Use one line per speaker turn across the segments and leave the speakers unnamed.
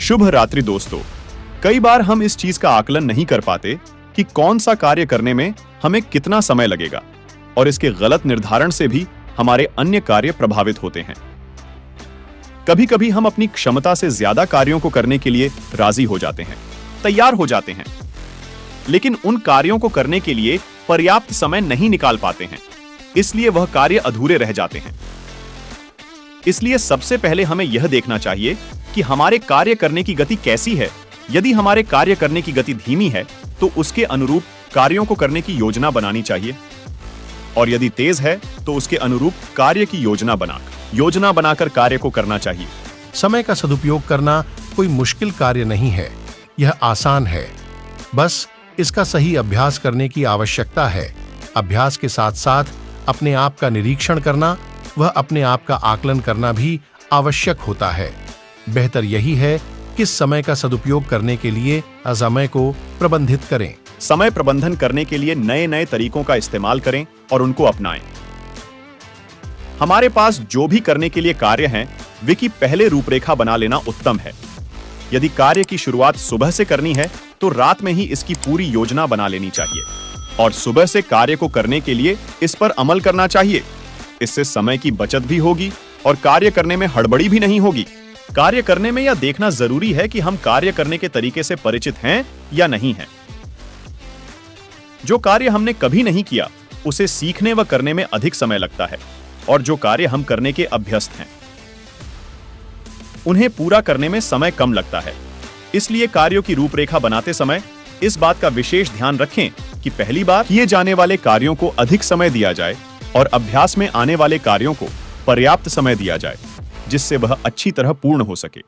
शुभ रात्रि दोस्तों। कई बार हम इस चीज का आकलन नहीं कर पाते कि कौन सा कार्य करने में हमें कितना समय लगेगा और इसके गलत निर्धारण से भी हमारे अन्य कार्य प्रभावित होते हैं। कभी-कभी हम अपनी क्षमता से ज्यादा कार्यों को करने के लिए राजी हो जाते हैं, तैयार हो जाते हैं, लेकिन उन कार्यों को करने के लिए पर्याप्त समय नहीं निकाल पाते हैं, इसलिए वह कार्य अधूरे रह जाते हैं। इसलिए सबसे पहले हमें यह देखना चाहिए कि हमारे कार्य करने की गति कैसी है। यदि हमारे कार्य करने की गति धीमी है तो उसके अनुरूप कार्यों को करने की योजना बनानी चाहिए, और यदि तेज है तो उसके अनुरूप कार्य की योजना बनाकर कार्य को करना चाहिए।
समय का सदुपयोग करना कोई मुश्किल कार्य नहीं है, यह आसान है। बस इसका सही अभ्यास करने की आवश्यकता है। अभ्यास के साथ साथ अपने आप का निरीक्षण करना, वह अपने आप का आकलन करना भी आवश्यक होता है। बेहतर यही है कि समय का सदुपयोग करने के लिए समय को प्रबंधित करें।
समय प्रबंधन करने के लिए नए-नए तरीकों का इस्तेमाल करें और उनको अपनाएं। हमारे पास जो भी करने के लिए कार्य हैं, वे की पहले रूपरेखा बना लेना उत्तम है। यदि कार्य की शुरुआत सुबह से करनी है तो रात में ही इसकी पूरी योजना बना लेनी चाहिए और सुबह से कार्य को करने के लिए इस पर अमल करना चाहिए। इससे समय की बचत भी होगी और कार्य करने में हड़बड़ी भी नहीं होगी। कार्य करने में यह देखना जरूरी है कि हम कार्य करने के तरीके से परिचित हैं या नहीं हैं। जो कार्य हमने कभी नहीं किया, उसे सीखने व करने में अधिक समय लगता है, और जो कार्य हम करने के अभ्यस्त हैं, उन्हें पूरा करने में समय कम लगता है। इसलिए कार्यों की रूपरेखा बनाते समय इस बात का विशेष ध्यान रखें कि पहली बार किए जाने वाले कार्यों को अधिक समय दिया जाए और अभ्यास में आने वाले कार्यों को पर्याप्त समय दिया जाए, जिससे वह अच्छी तरह पूर्ण हो सके।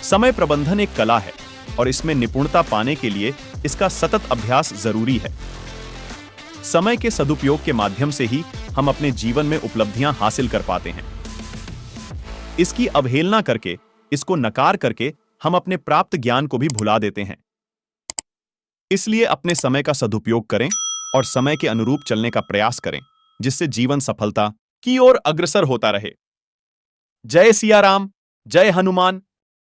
समय प्रबंधन एक कला है और इसमें निपुणता पाने के लिए इसका सतत अभ्यास जरूरी है। समय के सदुपयोग के माध्यम से ही हम अपने जीवन में उपलब्धियां हासिल कर पाते हैं। इसकी अवहेलना करके, इसको नकार करके हम अपने प्राप्त ज्ञान को भी भुला देते हैं। इसलिए अपने समय का सदुपयोग करें और समय के अनुरूप चलने का प्रयास करें, जिससे जीवन सफलता की ओर अग्रसर होता रहे। जय सिया राम, जय हनुमान,